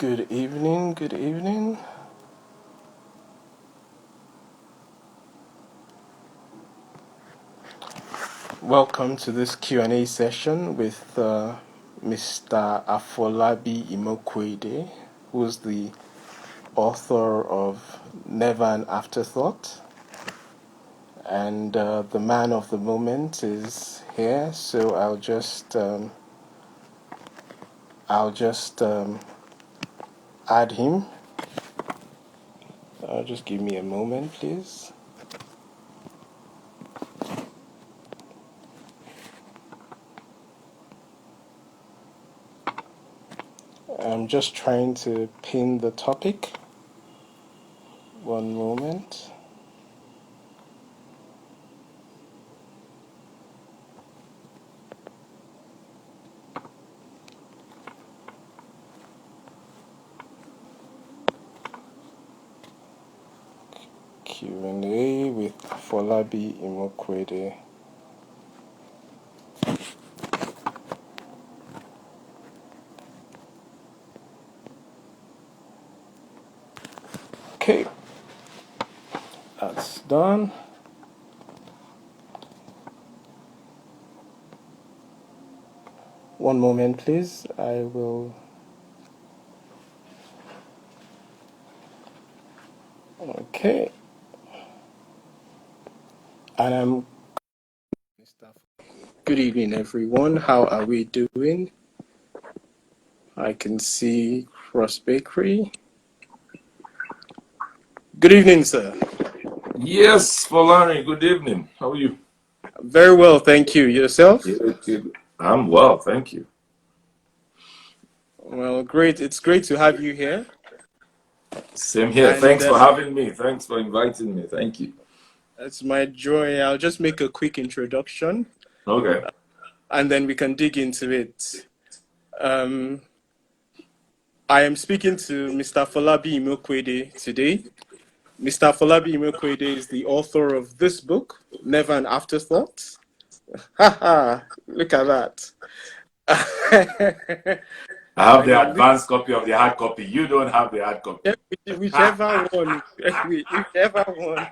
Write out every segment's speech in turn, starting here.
Good evening, good evening. Welcome to this Q&A session with Mr. Afolabi Imokwede, who's the author of Never an Afterthought. And the man of the moment is here, so I'll just add him. Just give me a moment, please. I'm just trying to pin the topic. One moment. Q&A with Folabi Imokwede. Okay, that's done. One moment, please. I will. Okay. And I'm. Good evening, everyone. How are we doing? I can see Cross Bakery. Good evening, sir. Yes, Folani, good evening. How are you? Very well, thank you. Yourself? I'm well, thank you. Well, great. It's great to have you here. Same here. And, Thanks for having me. Thanks for inviting me. Thank you. It's my joy. I'll just make a quick introduction. Okay. And then we can dig into it. I am speaking to Mr. Folabi Imokwede today. Mr. Folabi Imokwede is the author of this book, Never an Afterthought. Haha, look at that. I have the advanced copy of the hard copy. You don't have the hard copy. Whichever one. Whichever one.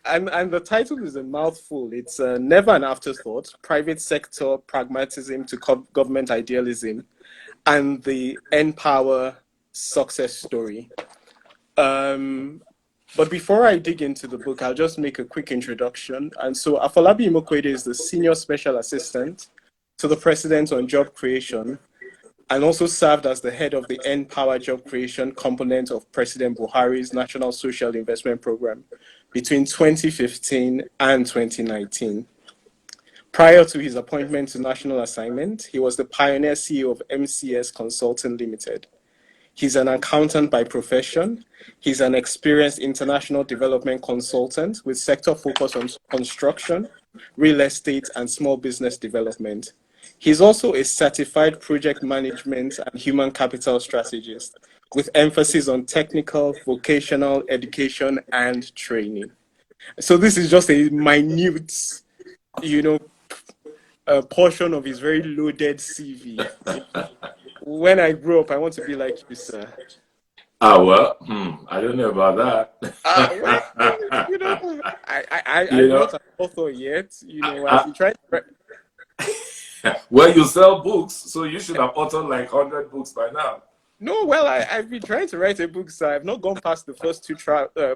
And the title is a mouthful. It's Never an Afterthought, Private Sector Pragmatism to Government Idealism, and the N-Power Success Story. But before I dig into the book, I'll just make a quick introduction. And so Afolabi Imokwede is the Senior Special Assistant to the President on Job Creation, and also served as the head of the N-Power Job Creation component of President Buhari's National Social Investment Program between 2015 and 2019. Prior to his appointment to national assignment, he was the pioneer CEO of MCS Consulting Limited. He's an accountant by profession. He's an experienced international development consultant with sector focus on construction, real estate, and small business development. He's also a certified project management and human capital strategist with emphasis on technical, vocational education, and training. So this is just a minute, portion of his very loaded CV. When I grow up, I want to be like you, sir. Well, I don't know about that. I'm not an author yet. I've been trying to. Well, you sell books, so you should have authored like 100 books by now. No, well, I've been trying to write a book, so I've not gone past the first two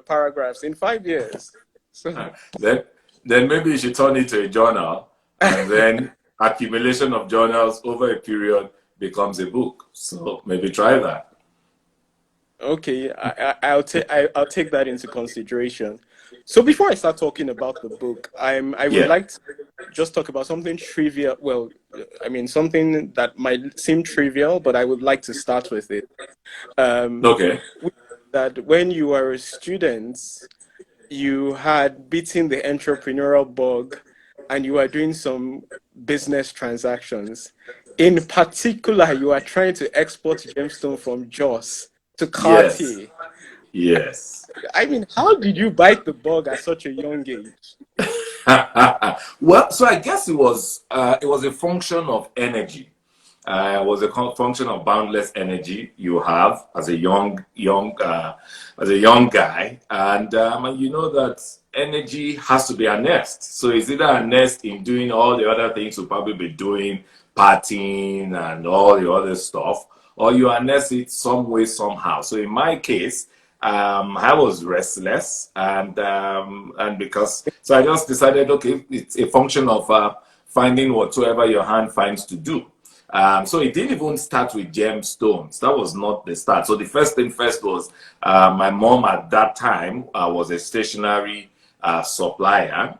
paragraphs in 5 years. So then maybe you should turn it to a journal, and then accumulation of journals over a period becomes a book. So maybe try that. Okay, I'll take that into consideration. So before I start talking about the book, I would like to just talk about something trivial. Well, I mean something that might seem trivial, but I would like to start with it. Okay. That when you were a student, you had beaten the entrepreneurial bug, and you are doing some business transactions. In particular, you are trying to export gemstone from Jos to Cartier. Yes. I mean, how did you bite the bug at such a young age? Well, so I guess it was a function of energy. was a function of boundless energy you have as a young guy, and you know that energy has to be harnessed. So it's either harnessed in doing all the other things you'll probably be doing, partying and all the other stuff, or you harness it some way somehow. So in my case, I was restless, and because so I just decided, okay, it's a function of finding whatsoever your hand finds to do. So it didn't even start with gemstones. That was not the start. So the first thing first was my mom at that time was a stationery supplier.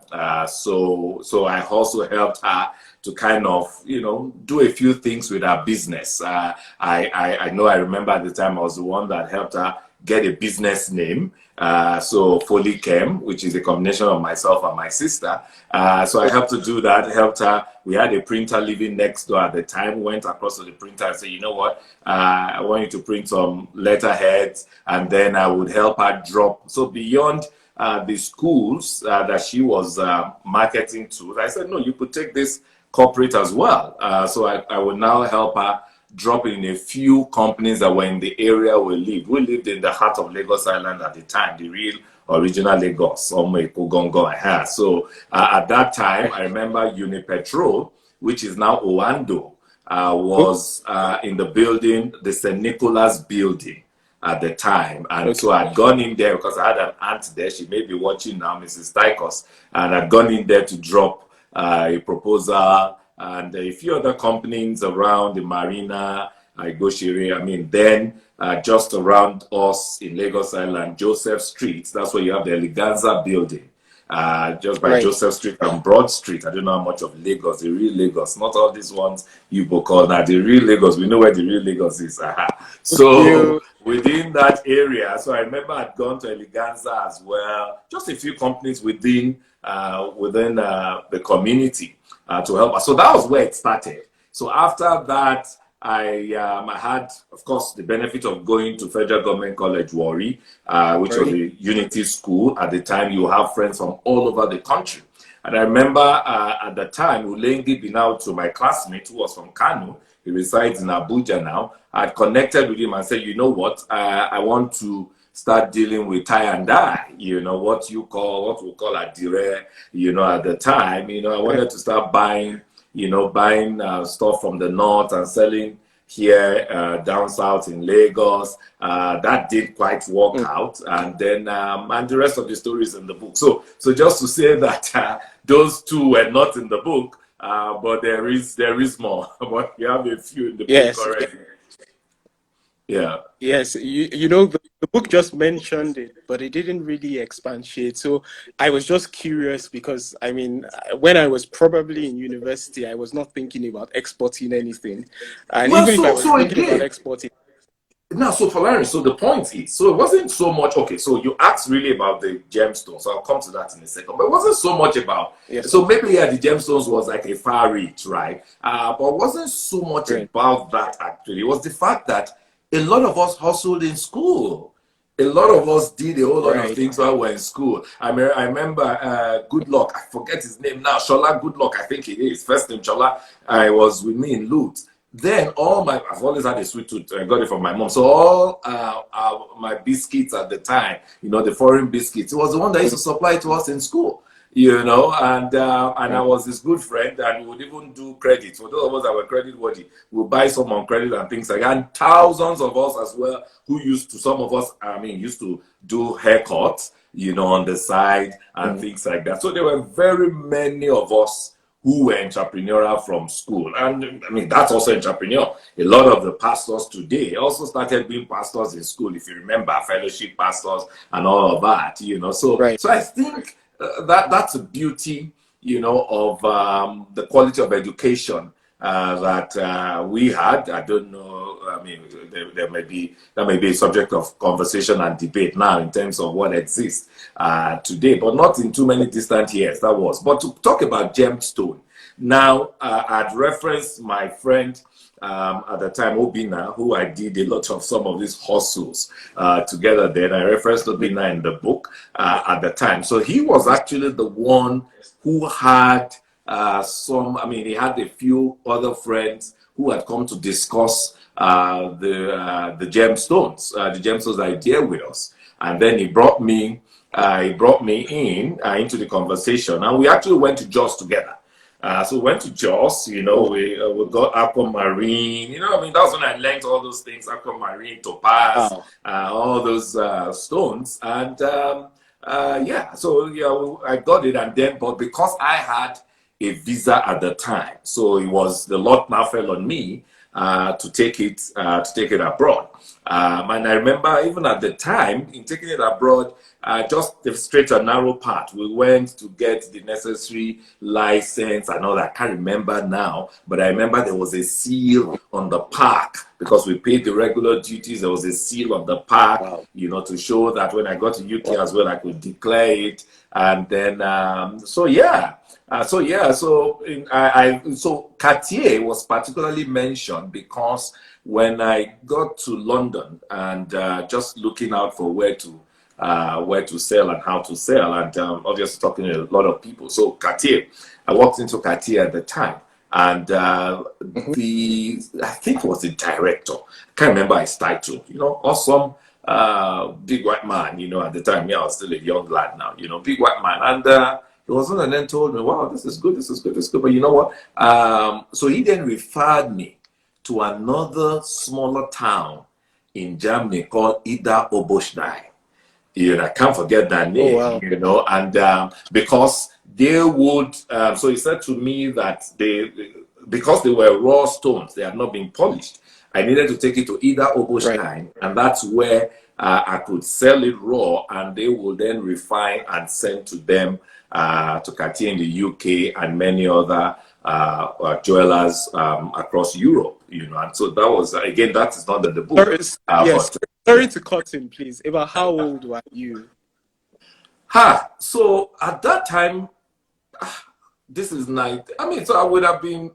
So I also helped her to kind of, do a few things with her business. I know I remember at the time I was the one that helped her get a business name. So Foley Chem, which is a combination of myself and my sister. So I helped to do that, helped her. We had a printer living next door at the time, went across to the printer and said, you know what, I want you to print some letterheads, and then I would help her drop. So beyond the schools that she was marketing to, I said, no, you could take this corporate as well. So I would now help her drop in a few companies that were in the area we lived. We lived in the heart of Lagos Island at the time, the real original Lagos, Gongo. So at that time, I remember Unipetrol, which is now Owando, was in the building, the St. Nicholas building at the time. And so I'd gone in there because I had an aunt there. She may be watching now, Mrs. Tykos. And I'd gone in there to drop a proposal, and a few other companies around the marina, Goshiri. Then just around us in Lagos Island, Joseph Street, that's where you have the Eleganza building, just by Joseph Street and Broad Street. I don't know how much of Lagos, the real Lagos, not all these ones you call now, the real Lagos. We know where the real Lagos is. So within that area, so I remember I'd gone to Eleganza as well, just a few companies within the community to help us. So that was where it started. So after that, I had, of course, the benefit of going to Federal Government College Warri, which was a unity school. At the time, you have friends from all over the country. And I remember at the time, Ulengi Binautu, my classmate who was from Kano, he resides in Abuja now, I had connected with him and said, you know what, I want to start dealing with tie and dye, what we call adire, at the time, I wanted to start buying stuff from the north and selling here down south in Lagos. That did quite work out, and then and the rest of the story is in the book. So just to say that those two were not in the book, but there is more. But we have a few in the book already. Yeah. Yes, the book just mentioned it, but it didn't really expatiate. So I was just curious because, when I was probably in university, I was not thinking about exporting anything. And even if I was thinking about exporting. Now, so Falari, so the point is, so it wasn't so much, okay, so you asked really about the gemstones, so I'll come to that in a second, but it wasn't so much about, so maybe, the gemstones was like a far reach, right? But it wasn't so much about that, actually. It was the fact that a lot of us hustled in school. A lot of us did a whole lot of things while we were in school. I remember Good Luck, I forget his name now, Shola Good Luck, I think it is. First name Shola, I was with me in Loot. Then I've always had a sweet tooth. I got it from my mom. So all my biscuits at the time, the foreign biscuits, it was the one that used to supply to us in school. And I was this good friend, and we would even do credit. For those of us that were credit worthy, we'll buy some on credit and things like that. And thousands of us as well, who used to do haircuts, on the side and things like that. So there were very many of us who were entrepreneurial from school. And that's also entrepreneur. A lot of the pastors today also started being pastors in school, if you remember, fellowship pastors and all of that, So I think that's a beauty, of the quality of education that we had. I don't know. That may be a subject of conversation and debate now in terms of what exists today, but not in too many distant years. That was. But to talk about gemstone, now I'd referenced my friend at the time, Obina, who I did a lot of some of these hustles together. Then I referenced Obina in the book at the time. So he was actually the one who had I mean, he had a few other friends who had come to discuss the gemstones idea with us. And then he brought me in into the conversation, and we actually went to Jos together. So we went to Jos, we got aquamarine, I mean, that's when I learned all those things, aquamarine, topaz, Wow. all those stones. And yeah, so yeah, I got it. And then, but because I had a visa at the time, so the lot now fell on me to take it abroad. And I remember even at the time in taking it abroad, just the straight and narrow path. We went to get the necessary license and all that. I can't remember now, but I remember there was a seal on the park because we paid the regular duties. There was a seal on the park, Wow. to show that when I got to UK Wow. as well, I could declare it. And then, so yeah. So Cartier was particularly mentioned because when I got to London and just looking out for where to sell and how to sell, and obviously talking to a lot of people. So Cartier, I walked into Cartier at the time, and Mhm. I think it was the director. I can't remember his title. Awesome. Big white man, at the time, I was still a young lad now, big white man. And he wasn't, and then told me, wow, this is good, this is good, this is good. But you know what? So he then referred me to another smaller town in Germany called Ida Oberstein. I can't forget that Oh, name, wow. and because they would, so he said to me that because they were raw stones, they had not been polished. I needed to take it to Ida Right. Oberstein, and that's where I could sell it raw, and they will then refine and send to them to Cartier in the UK and many other jewelers across Europe. And so that was again, that is not in the book, Sorry, yes. but Sorry yeah. to cut in, please. Eva, how old were you? So at that time, this is night. I mean, so I would have been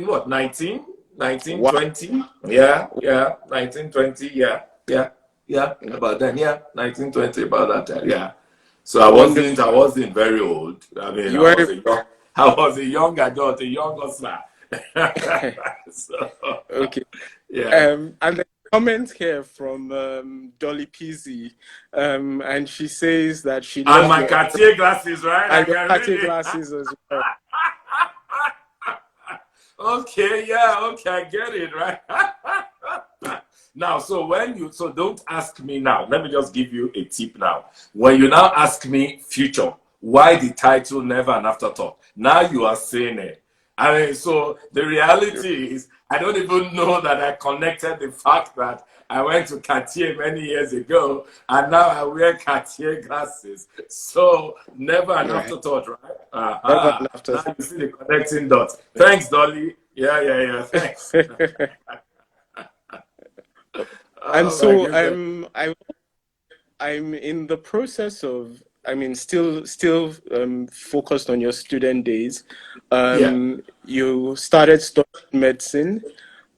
what, 19, 19, Wow. 20? Yeah, yeah, 19, 20, yeah, yeah, yeah, Mm. about then, yeah, 19, 20, about that time, yeah. So Wonderful. I wasn't very old. I mean, You were I was a young adult, a young hustler. So, okay. yeah. And the comment here from Dolly Peasy, and she says that she And loved my your Cartier glasses, right? I and your can Cartier really. glasses as well. Okay, yeah, okay, I get it, right? Now, so don't ask me now. Let me just give you a tip now. When you now ask me future, why the title Never an Afterthought? Now you are saying it. I mean, so the reality is, I don't even know that I connected the fact that I went to Cartier many years ago and now I wear Cartier glasses. So never an Right. afterthought, right? Never an Now afterthought. you see the connecting dots. Thanks, Dolly. Yeah, yeah, yeah. Thanks. And Oh my so goodness. I'm in the process of, I mean, still focused on your student days. Yeah. You started studying medicine,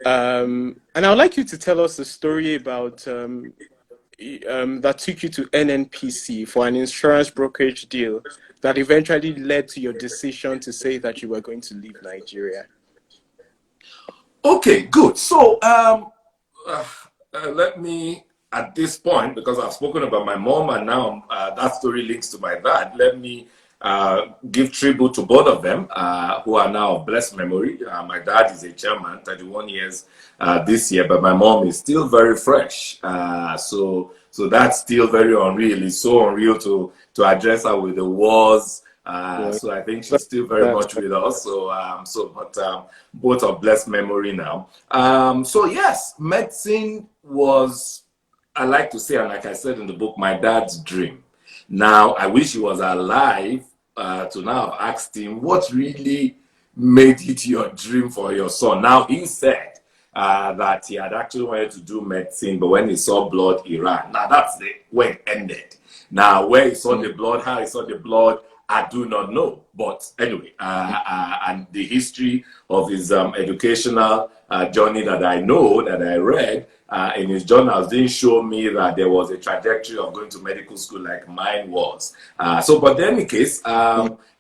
and I would like you to tell us a story about that took you to NNPC for an insurance brokerage deal that eventually led to your decision to say that you were going to leave Nigeria. Okay, good. So uh, let me, at this point, because I've spoken about my mom and now that story links to my dad, let me give tribute to both of them who are now of blessed memory. My dad is a chairman, 31 years this year, but my mom is still very fresh. So that's still very unreal. It's so unreal to address her with the wars. Well, So I think that, she's still very that's much with us. But both of blessed memory now. So yes, medicine was, I like to say, and like I said in the book, my dad's dream. Now I wish he was alive to now have asked him what really made it your dream for your son. Now he said that he had actually wanted to do medicine, but when he saw blood, he ran. Now that's where it ended. Now where he saw the blood, how he saw the blood, I do not know. But anyway, and the history of his educational journey that I know, that I read in his journals, didn't show me that there was a trajectory of going to medical school like mine was. But in any case,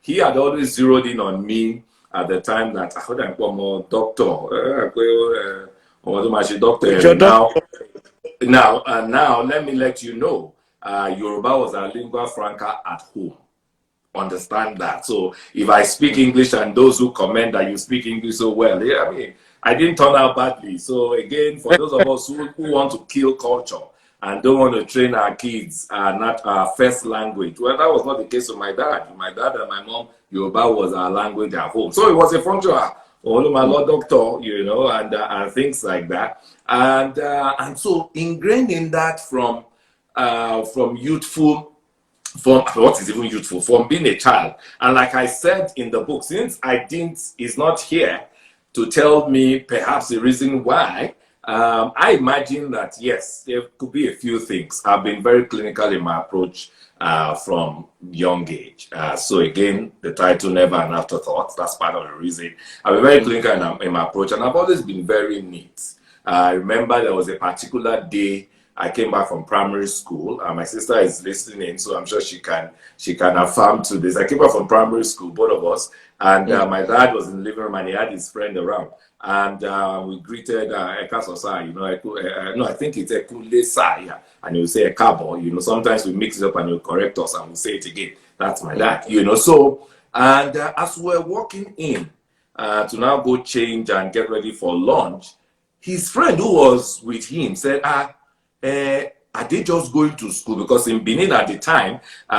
he had always zeroed in on me at the time that I thought I'm a doctor. Your Now, let me let you know, Yoruba was our lingua franca at home. Understand that. So if I speak English and those who comment that you speak English so well, yeah, I mean, I didn't turn out badly. So again, for those of us who want to kill culture and don't want to train our kids, not our first language, well, that was not the case with my dad. My dad and my mom, Yoruba was our language at home. So it was a function of my Lord Doctor, you know, and things like that. And so ingrained in that from youthful, from what is even youthful, from being a child. And like I said in the book, since is not here to tell me perhaps the reason why, I imagine that yes, there could be a few things. I've been very clinical in my approach from young age. So again, the title, Never an Afterthought, that's part of the reason. I've been very clinical in my approach, and I've always been very neat. I remember there was a particular day I came back from primary school. My sister is listening, so I'm sure she can affirm to this. I came back from primary school, both of us, and my dad was in the living room and he had his friend around, and we greeted Eka Sosa, you know, no, I think it's Ekule Saya, and he'll say Ekabo, you know, sometimes we mix it up and he'll correct us and we'll say it again. That's my dad, you know. So, and as we're walking in to now go change and get ready for lunch, his friend who was with him said, are they just going to school? Because in Benin at the time,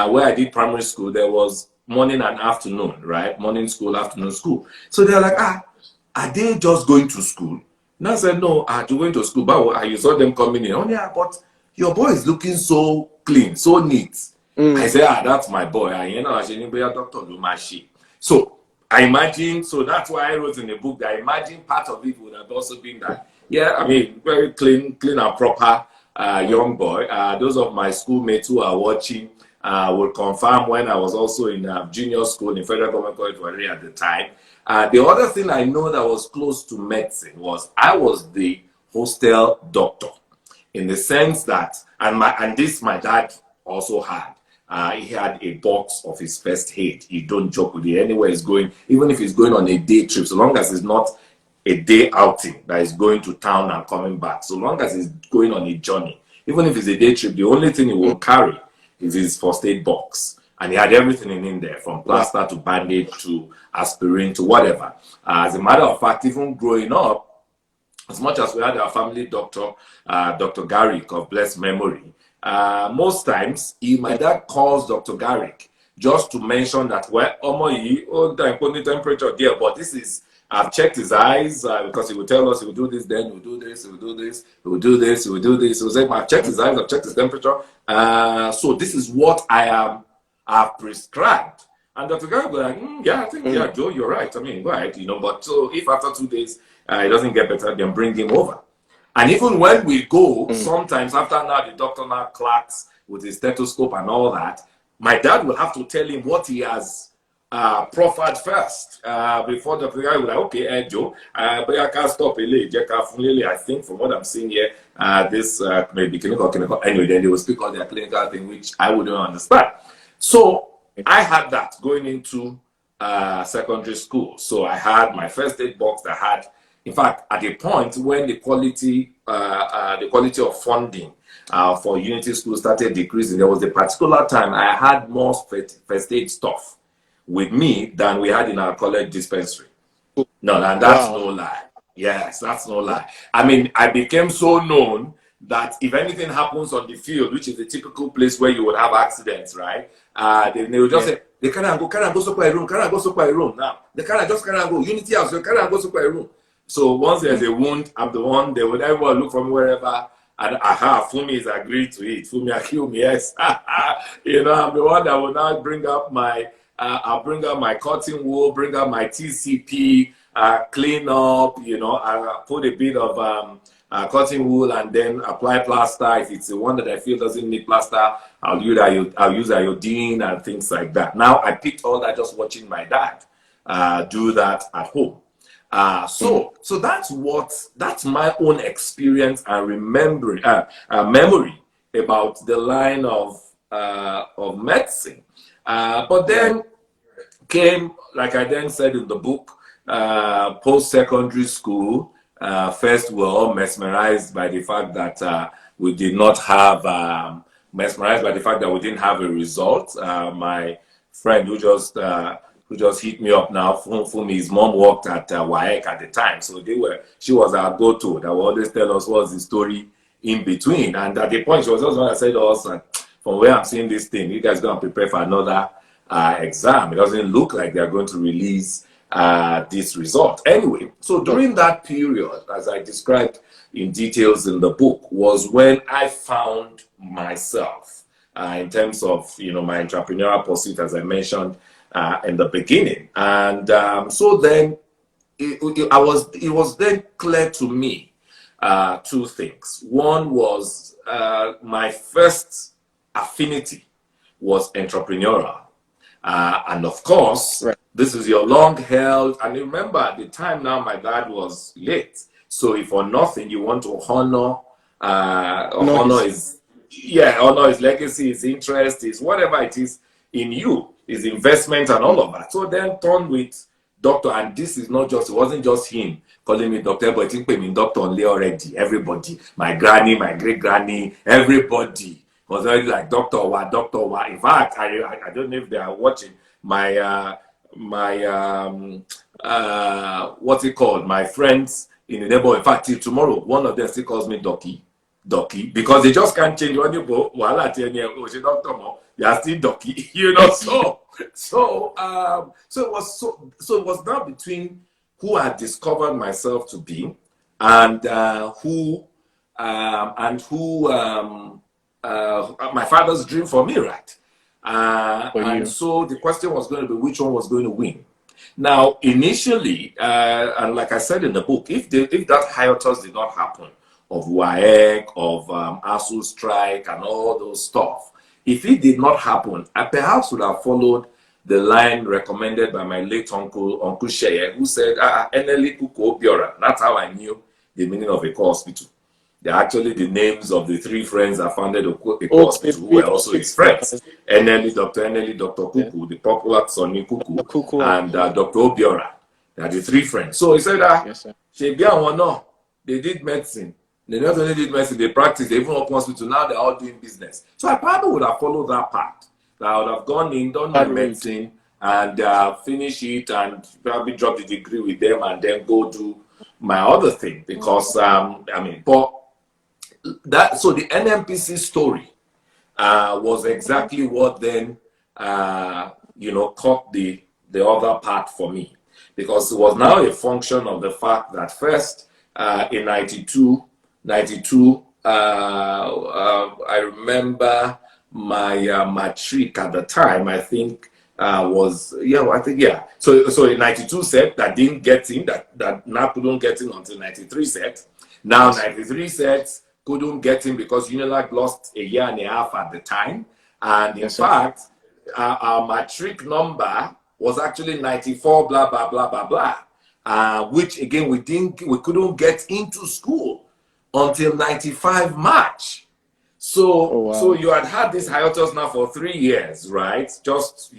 where I did primary school, there was morning and afternoon, right? Morning school, afternoon school. So they're like, are they just going to school? And I said, no, they're going to school. But you saw them coming in. Oh, yeah, but your boy is looking so clean, so neat. I said, that's my boy. So I imagine, so that's why I wrote in the book that I imagine part of it would have also been that, yeah, I mean, very clean and proper young boy. Those of my schoolmates who are watching will confirm when I was also in junior school in Federal Government College Warri at the time. The other thing I know that was close to medicine was I was the hostel doctor, in the sense that, and this my dad also had. He had a box of his first aid. He don't joke with it anywhere he's going, even if he's going on a day trip, so long as it's not a day outing that is going to town and coming back, so long as he's going on a journey, even if it's a day trip, the only thing he will carry is his first aid box. And he had everything in there, from plaster to bandage to aspirin to whatever. As a matter of fact, even growing up, as much as we had our family doctor, Dr. Garrick of blessed memory, most times my dad calls Dr. Garrick just to mention that, well, temperature there, but this is, I've checked his eyes, because he would tell us he would do this, then he would do this, he would do this, he would do this, he would do this. He would say, I've checked his eyes, I've checked his temperature. So this is what I've prescribed. And Dr. Garrick was like, yeah, I think, yeah, Joe, you're right. I mean, go ahead, you know, but so if after 2 days it doesn't get better, then bring him over. And even when we go, sometimes after now the doctor now clocks with his stethoscope and all that, my dad will have to tell him what he has proffered first before the guy will like, okay, Joe, but I can't stop it. I think from what I'm seeing here, this may be clinical. Anyway, then they will speak on their clinical thing, which I wouldn't understand. So I had that going into secondary school. So I had my first aid box that had, in fact, at a point when the quality of funding for Unity School started decreasing, there was a particular time I had more first aid stuff with me than we had in our college dispensary. No, and that's no lie. Yes, that's no lie. I mean, I became so known that if anything happens on the field, which is the typical place where you would have accidents, right? They would just say, they can't go supply a room, can't go supply a room. Now, they can't go, Unity House, they can't go supply a room. So once there's a wound, I'm the one, they would everyone look from wherever, and Fumi is agreed to it. Fumi Akumi, yes. You know, I'm the one that will now bring up my, I'll bring up my cotton wool, bring up my TCP, clean up, you know, I put a bit of cotton wool and then apply plaster. If it's the one that I feel doesn't need plaster, I'll use iodine and things like that. Now I picked all that just watching my dad do that at home. So that's my own experience and memory about the line of medicine. But then came, like I then said in the book, post-secondary school. First, we were all mesmerized by the fact that we did not have, mesmerized by the fact that we didn't have a result. My friend who just hit me up now, for me, his mom worked at WAEC at the time, so she was our go-to. That would always tell us what's the story in between. And at the point, she was also going to say to us, from where I'm seeing this thing, you guys going to prepare for another exam. It doesn't look like they're going to release this result. Anyway, so during that period, as I described in details in the book, was when I found myself in terms of, my entrepreneurial pursuit, as I mentioned in the beginning. And so then it was then clear to me two things. One was my first affinity was entrepreneurial. And of course, this is your long-held, and remember at the time now, my dad was late. So if for nothing, you want to honor his legacy, his interest, his whatever it is in you, his investment and all of that. So then turn with doctor, and this is not just, it wasn't just him calling me doctor, but I think I mean doctor only already. Everybody, my granny, my great-granny, everybody was already like doctor what, doctor what. In fact, I don't know if they are watching my what's it called? My friends in the neighborhood. In fact, till tomorrow, one of them still calls me Doki, because they just can't change when you go. Doctor, you are still Doki, So it was now between who I discovered myself to be, and who my father's dream for me, right? And so the question was going to be which one was going to win. Now, initially, and like I said in the book, if that hiatus did not happen, of WAEC, of ASU strike, and all those stuff, if it did not happen, I perhaps would have followed the line recommended by my late Uncle Sheye, who said, Eneli Kuko Biora. That's how I knew the meaning of Eko Hospital. They're actually the names of the three friends that founded Eko Hospital, who were also his friends. Dr. Kuku, the popular Sonny Kuku, and Dr. Obiora. They are the three friends. So he said that they did medicine. They not only did medicine, they practiced, they even opened hospital. Now they're all doing business. So I probably would have followed that path. I would have gone in, done my medicine, and finish it, and probably drop the degree with them, and then go do my other thing. Because so the NMPC story was exactly what then caught the other part for me, because it was now a function of the fact that first in 92, I remember my matric at the time, I think was so in 92 set that didn't get in, that now couldn't get in until 93 set. Now 93 sets couldn't get in because Unilag lost a year and a half at the time, and in fact our matric number was actually 94 blah blah blah blah blah, which again we couldn't get into school until 95 March. So you had this hiatus now for 3 years, right? Just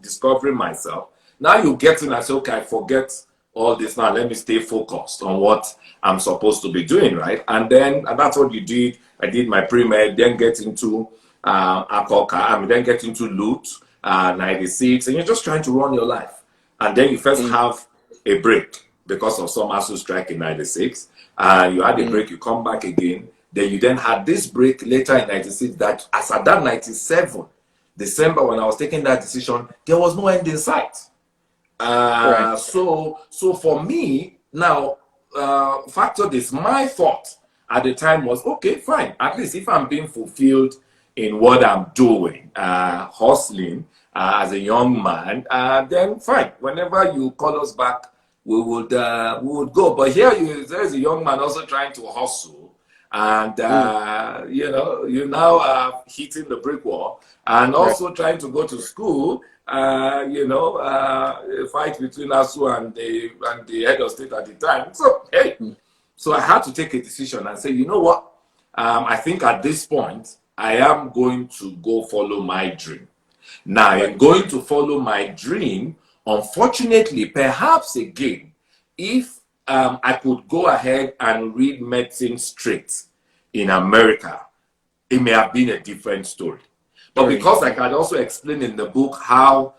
discovering myself. Now you get in and say, okay, I forget all this now. Let me stay focused on what I'm supposed to be doing, right? And that's what you did. I did my pre-med, then get into Akoka, then get into Loot, 96, and you're just trying to run your life. And then you first have a break because of some ASU strike in 96. You had a break, you come back again. Then you then had this break later in 96 that as at that 97, December, when I was taking that decision, there was no end in sight. So for me, now, factor this, my thought at the time was, okay, fine. At least if I'm being fulfilled in what I'm doing, hustling as a young man, then fine. Whenever you call us back, we would go. But here there's a young man also trying to hustle And, you know, you now are hitting the brick wall and also trying to go to school, you know, a fight between ASU and the head of state at the time. So, hey, so I had to take a decision and say, you know what? I think at this point, I am going to go follow my dream. Now, I'm going to follow my dream. Unfortunately, perhaps again, if I could go ahead and read medicine straight in America, it may have been a different story. But because I can also explain in the book how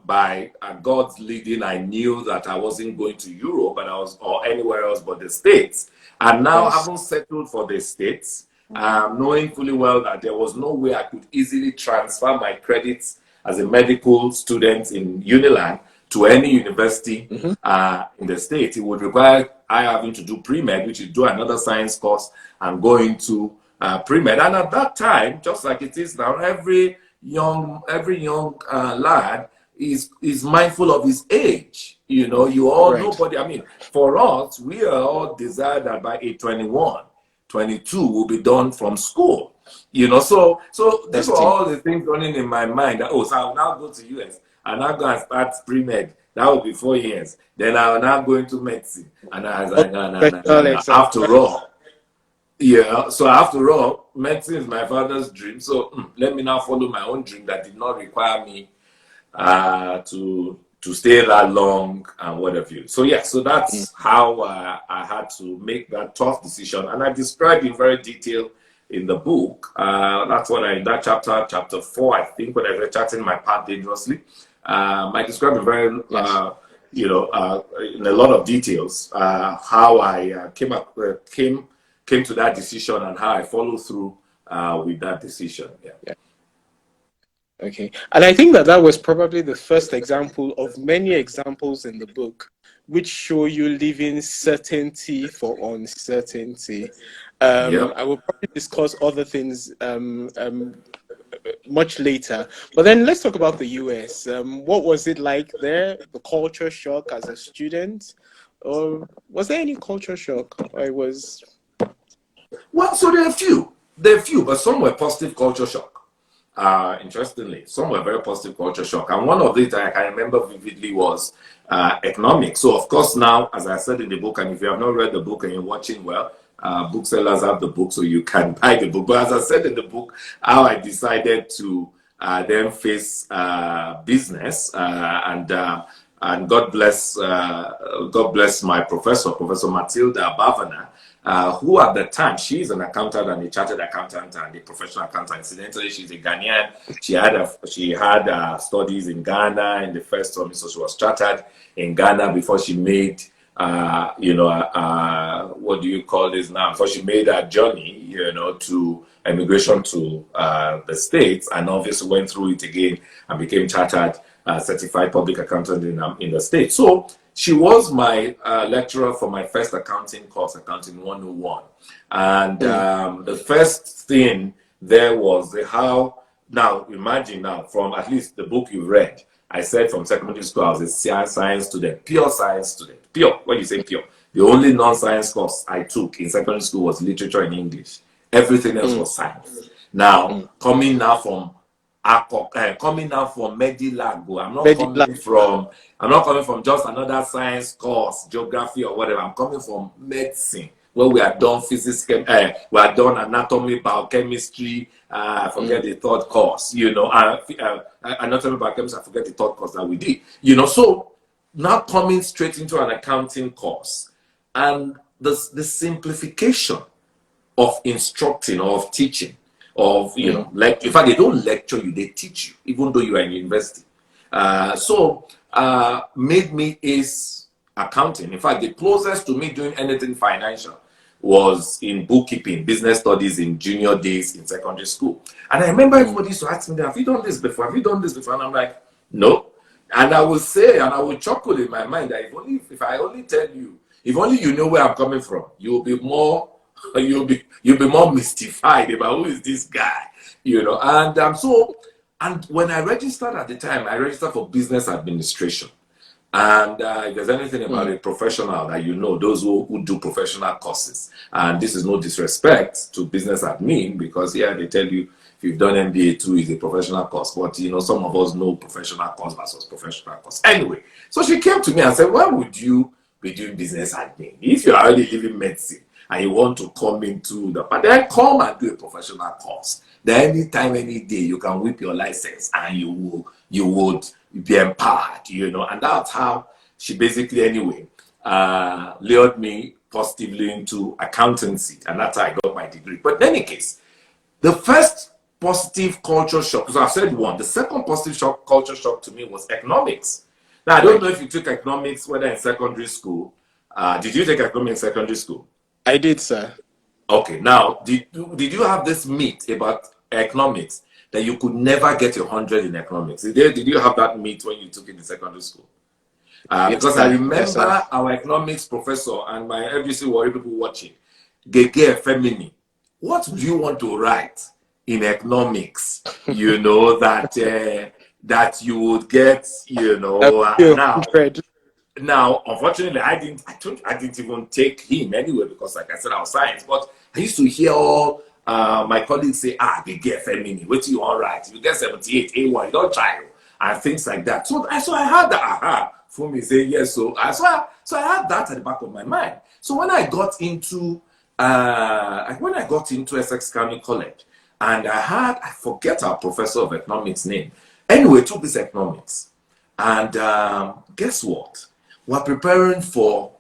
by God's leading, I knew that I wasn't going to Europe or anywhere else but the States. And now having settled for the States, knowing fully well that there was no way I could easily transfer my credits as a medical student in Unilag to any university in the States. It would require I having to do pre-med, which is do another science course and go into pre-med. And at that time, just like it is now, every young lad is mindful of his age. You know, you all, nobody, I mean, for us, we are all desired that by age 21, 22 will be done from school. You know, so these were all the things running in my mind. That, so I'll now go to US and I'll go and start pre-med. That will be 4 years. Then I'll now go into medicine. And I was like, no. After all, so after all, medicine is my father's dream. So let me now follow my own dream that did not require me to stay that long and what have you. So yeah, so that's how I had to make that tough decision. And I described in very detail in the book. That's what that chapter 4, I think, when I was chatting my path dangerously. I described in very, you know, in a lot of details how I came to that decision and how I follow through with that decision. Yeah. Okay. And I think that was probably the first example of many examples in the book which show you leaving certainty for uncertainty. I will probably discuss other things much later. But then let's talk about the US. What was it like there? The culture shock as a student? Or was there any culture shock? Well, so there are a few, but some were positive culture shock. Interestingly, some were very positive culture shock. And one of it I can remember vividly was economics. So of course now, as I said in the book, and if you have not read the book and you're watching, well, booksellers have the book so you can buy the book. But as I said in the book, how I decided to then face business and God bless my professor, Professor Matilda Bavana, who at the time, she's an accountant and a chartered accountant and a professional accountant. Incidentally, she's a Ghanaian. She had studies in Ghana in the first term, so she was chartered in Ghana before she made, you know, what do you call this now? Before she made a journey, you know, to immigration to the States, and obviously went through it again and became chartered certified public accountant in the States. So she was my lecturer for my first accounting course, Accounting 101. And the first thing there was now imagine now, from at least the book you read, I said from secondary school, I was a science student, pure science student. Pure, when you say pure, the only non-science course I took in secondary school was literature and English. Everything else was science. Now, coming now from Medilag, I'm not coming from just another science course, geography or whatever. I'm coming from medicine, where we are done physics, we are done anatomy, biochemistry. I forget the third course, you know. Anatomy, biochemistry. I forget the third course that we did, you know. So now coming straight into an accounting course, and the simplification of instructing or of teaching. Of, you know, like, in fact, they don't lecture you, they teach you, even though you are in university. So made me ace accounting. In fact, the closest to me doing anything financial was in bookkeeping, business studies in junior days in secondary school. And I remember everybody used to ask me, have you done this before? Have you done this before? And I'm like, no. And I would say, and I would chuckle in my mind that if I only tell you, if only you know where I'm coming from, you'll be more mystified about who is this guy, you know. And and when I registered at the time, I registered for business administration, And if there's anything about a professional that you know, those who do professional courses, and this is no disrespect to business admin, because yeah, they tell you if you've done MBA too is a professional course, but you know, some of us know professional course versus professional course. Anyway, so she came to me and said, why would you be doing business admin if you're already living medicine and you want to come into the, but then come and do a professional course. Then anytime, any day, you can whip your license and you would be empowered, you know. And that's how she basically, anyway, lured me positively into accountancy, and that's how I got my degree. But in any case, the first positive culture shock, because I've said one, the second positive shock, culture shock to me was economics. Now, I don't know if you took economics, whether in secondary school. Did you take economics in secondary school? I did, sir. Okay, now, did you have this myth about economics that you could never get 100 in economics? Did you have that myth when you took it in secondary school? Yes, Because sir. I remember Yes, sir. our economics professor and my FGC worry people watching, Gege Femini. What do you want to write in economics? You know, that you would get, you know, now. 100. Now, unfortunately, I didn't even take him anyway because, like I said, I was science. But I used to hear all my colleagues say, they get feminine. Wait till you all right. You get 78, A1, you don't try. And things like that. So I had that for me saying yes. So I had that at the back of my mind. So when I got into Essex County College, and I forget our professor of economics name. Anyway, took this economics. And guess what? We're preparing for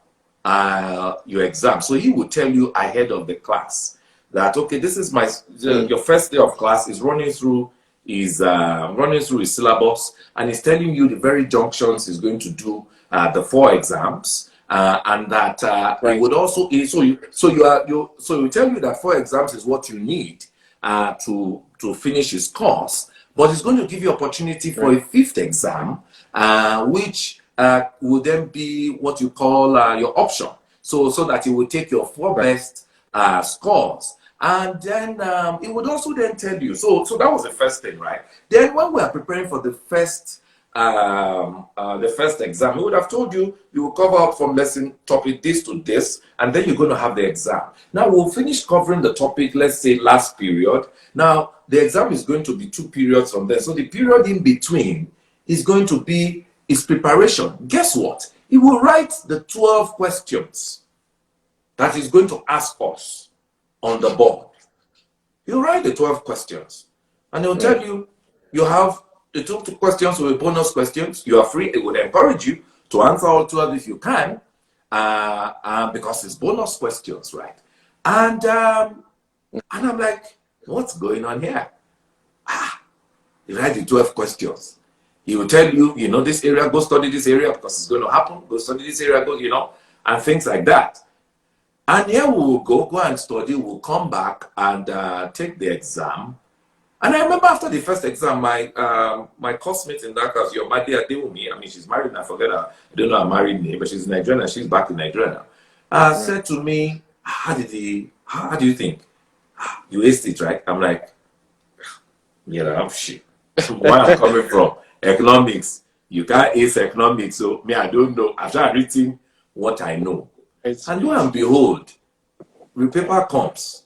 your exam. So he would tell you ahead of the class that, okay, this is your first day of class is running through his syllabus, and he's telling you the very junctions he's going to do the 4 exams, and that Right. it would also so you tell you that 4 exams is what you need to finish his course, but he's going to give you opportunity for a 5th exam, which will then be what you call your option. So that you will take your 4 best scores. And then it would also then tell you. So that was the first thing, right? Then when we are preparing for the first exam, we would have told you will cover up from lesson topic this to this, and then you're going to have the exam. Now we'll finish covering the topic, let's say last period. Now the exam is going to be 2 periods from there. So the period in between is going to be his preparation. Guess what? He will write the 12 questions that he's going to ask us on the board. He'll write the 12 questions, and he'll tell you, you have the 2 questions with bonus questions. You are free. It would encourage you to answer all 12 if you can, because it's bonus questions, right? And I'm like, what's going on here? You write the 12 questions. He will tell you, you know, this area, go study this area because it's going to happen. Go study this area, go, you know, and things like that. And here we will go and study. We'll come back and take the exam. And I remember after the first exam, my classmate in that class, your Madi Adewumi, I mean, she's married, I forget her, I don't know her married name, but she's Nigerian, she's back in Nigeria now. Said to me, how do you think? You aced it, right? I'm like, you know, shit. Where I'm coming from, economics, you can't ace economics, so me, I don't know. I've just written what I know. And lo and behold, the paper comes,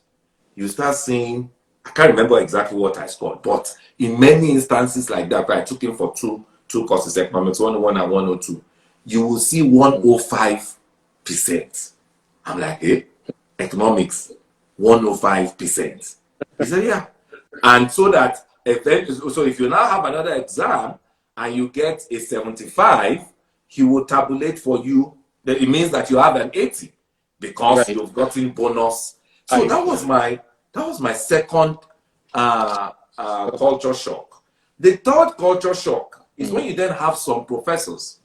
you start seeing, I can't remember exactly what I scored, but in many instances like that, I took him for two courses, economics 101 and 102, you will see 105%. I'm like, economics, 105%. He said, yeah. And so that, if you now have another exam and you get a 75, he will tabulate for you. That it means that you have an 80 because you've gotten bonus. So that was my second culture shock. The third culture shock is when you then have some professors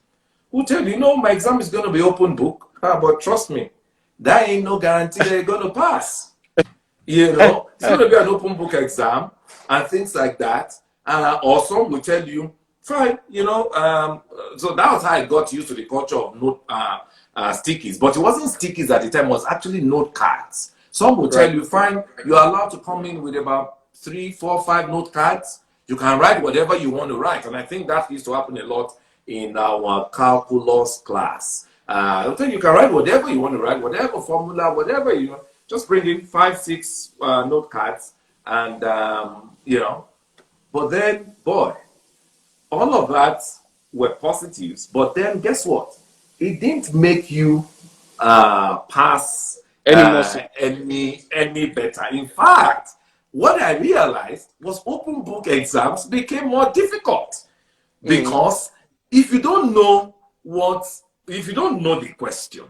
who tell you, no, my exam is going to be open book, but trust me, that ain't no guarantee they're going to pass. You know, it's going to be an open book exam and things like that. Or some will tell you, fine, you know. So that was how I got used to the culture of note stickies. But it wasn't stickies at the time, it was actually note cards. Some will tell you, fine, you're allowed to come in with about 3, 4, 5 note cards. You can write whatever you want to write. And I think that used to happen a lot in our calculus class. I think you can write whatever you want to write, whatever formula, whatever you want. Just bring in 5, 6 note cards, and But then, boy, all of that were positives. But then, guess what? It didn't make you pass any better. In fact, what I realized was open book exams became more difficult because if you don't know the question,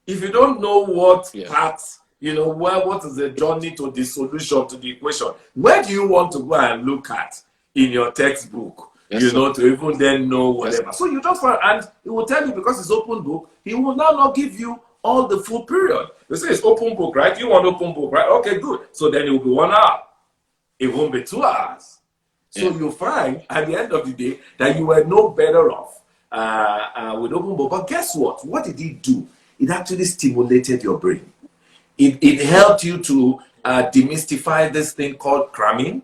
if you don't know what parts, what is the journey to the solution to the equation, where do you want to go and look at in your textbook? To even then know whatever. So you just find, and it will tell you, because it's open book, he will now not give you all the full period. You say it's open book, right? You want open book, right? Okay, good. So then it will be 1 hour. It won't be 2 hours. So you'll find at the end of the day that you were no better off with open book. But guess what? What did it do? It actually stimulated your brain. It helped you to demystify this thing called cramming,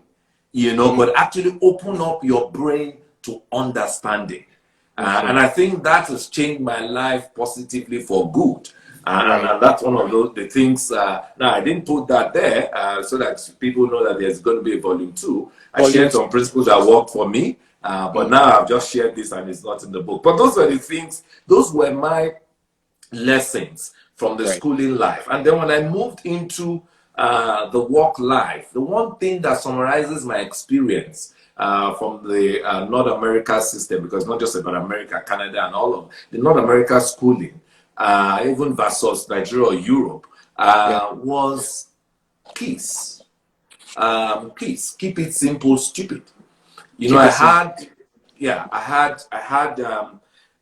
but actually open up your brain to understanding. And I think that has changed my life positively for good. And that's one of the things. Now, I didn't put that there so that people know that there's going to be a volume 2. I shared some principles that worked for me, but now I've just shared this and it's not in the book. But those were the things, those were my lessons from the schooling life. And then when I moved into the work life, the one thing that summarizes my experience from the North America system, because not just about America, Canada, and all of the North America schooling, even versus Nigeria or Europe, was peace. Peace. Keep it simple, stupid. I had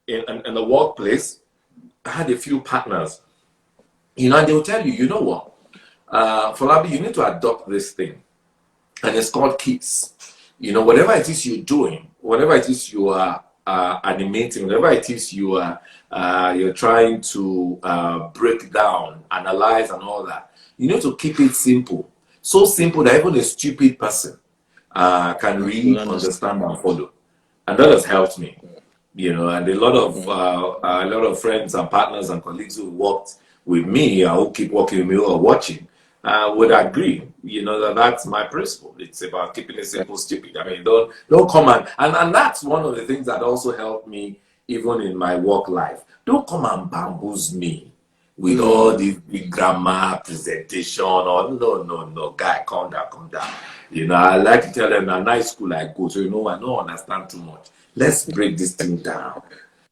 in the workplace, I had a few partners, and they will tell you, what, Falabi, you need to adopt this thing, and it's called KISS. Whatever it is you're doing, whatever it is you are animating, whatever it is you're trying to break down, analyze, and all that, you need to keep it simple. So simple that even a stupid person can read, understand, and follow. And that has helped me. And a lot of friends and partners and colleagues who worked with me, who keep working with me or watching, would agree, that's my principle. It's about keeping it simple, stupid. I mean, don't come and that's one of the things that also helped me even in my work life. Don't come and bamboozle me with all these big grammar presentation or no, guy, calm down. I like to tell them a nice school I go, so I don't understand too much. Let's break this thing down.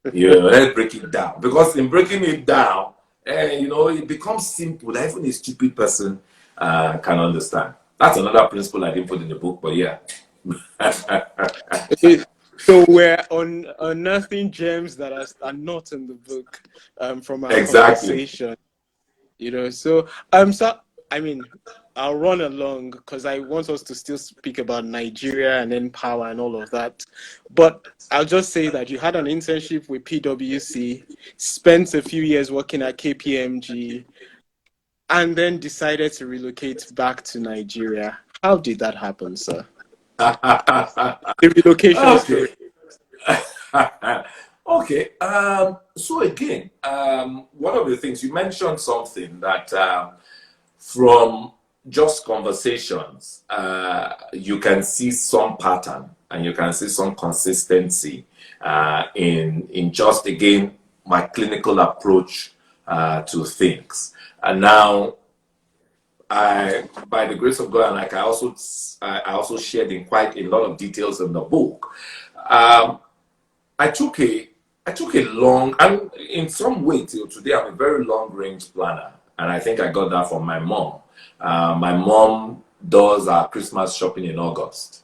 Let's break it down. Because in breaking it down, it becomes simple that even a stupid person can understand. That's another principle I didn't put in the book, but yeah. So we're unearthing gems that are not in the book from our conversation. So I'll run along because I want us to still speak about Nigeria and then power and all of that. But I'll just say that you had an internship with PwC, spent a few years working at KPMG, and then decided to relocate back to Nigeria. How did that happen, sir? The relocation story. Okay. So again, one of the things you mentioned something that from just conversations, you can see some pattern and you can see some consistency in just, again, my clinical approach to things. And now, by the grace of God, and like I also shared in quite a lot of details in the book, I took a long, and in some way till today, I'm a very long range planner. And I think I got that from my mom. My mom does our Christmas shopping in August.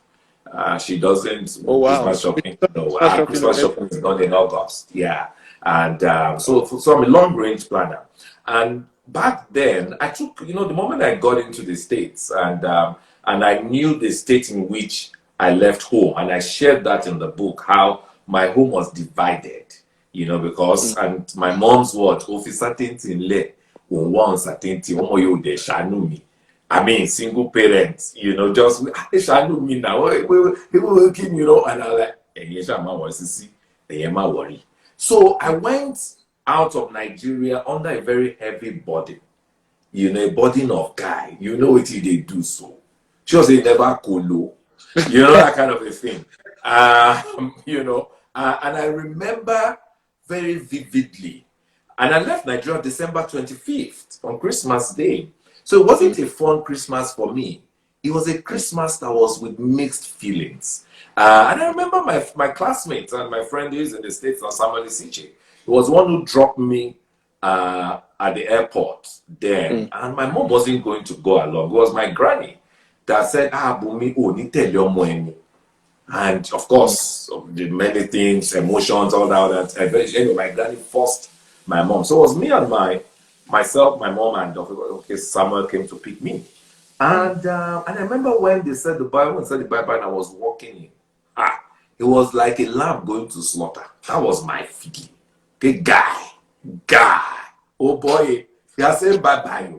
She doesn't Christmas shopping. No, our Christmas shopping is done in August. Yeah. And so I'm a long range planner. And back then, I took, the moment I got into the States and I knew the state in which I left home, and I shared that in the book, how my home was divided, because, and my mom's word, I mean, single parents, just shanu me now. People will keep, and I'm like, Eyema worry. So I went out of Nigeria under a very heavy burden. You know, a burden of guy. You know what they do so. Just a never colo. You know, that kind of a thing. You know, and I remember very vividly. And I left Nigeria December 25th on Christmas Day. So it wasn't a fun Christmas for me. It was a Christmas that was with mixed feelings. And I remember my classmates and my friend who is in the States, Samuel Isiche. He was one who dropped me at the airport then. And my mom wasn't going to go along. It was my granny that said, Bumi, ni tell your mom. And of course, the many things, emotions, all that. Anyway, my granny forced my mom. So it was me and myself, my mom, and okay, Samuel came to pick me. And I remember when they said the Bible and I was walking in. It was like a lamb going to slaughter. That was my feeling. Okay, guy. Oh boy, they are saying bye-bye.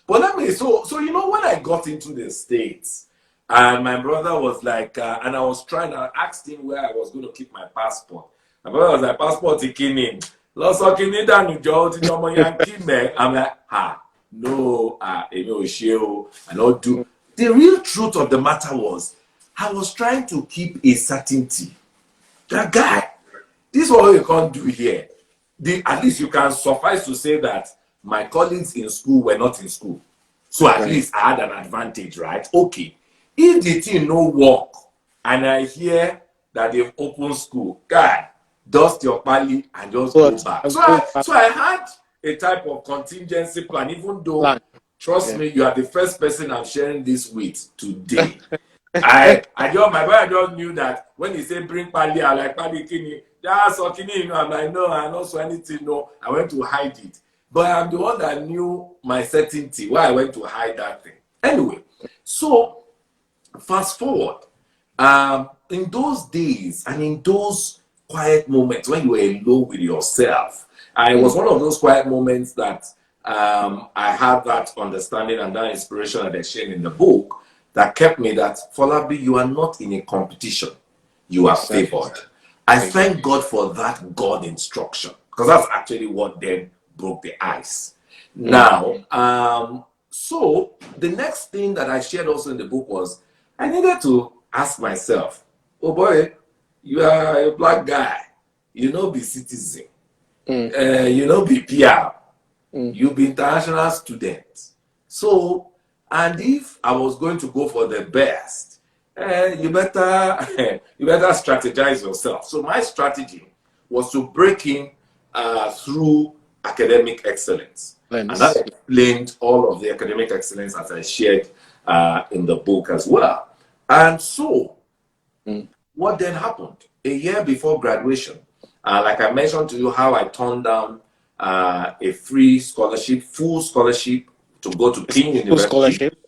But let me, so you know, when I got into the States, and my brother was like, and I was trying, I asked him where I was going to keep my passport. My brother was like, passport taking in. I'm like, no, I don't do. The real truth of the matter was, I was trying to keep a certainty. That guy, this is what you can't do here. At least you can suffice to say that my colleagues in school were not in school. So at least I had an advantage, right? Okay. If the thing no work, and I hear that they've opened school, God, dust your pali and just go back. So I had a type of contingency plan, even though, trust me, you are the first person I'm sharing this with today. My brother just knew that when he said bring pali, I like pali kini. That's kini, I'm like, no, I don't know anything, no. I went to hide it. But I'm the one that knew my certainty, why I went to hide that thing. Anyway, so fast forward. In those days and in those quiet moments when you were alone with yourself, it was one of those quiet moments that I had that understanding and that inspiration that I shared in the book that kept me that, Folabi, you are not in a competition. You are favored. I thank God for that God instruction, because that's actually what then broke the ice. Now, so the next thing that I shared also in the book was I needed to ask myself, oh boy, you are a black guy. You know, be citizen. You know, be PR. You be international student. So, and if I was going to go for the best, you better strategize yourself. So my strategy was to break in through academic excellence. And that explained all of the academic excellence as I shared in the book as well. And so, what then happened? A year before graduation, like I mentioned to you, how I turned down a free scholarship, full scholarship to go to King University. Full scholarship?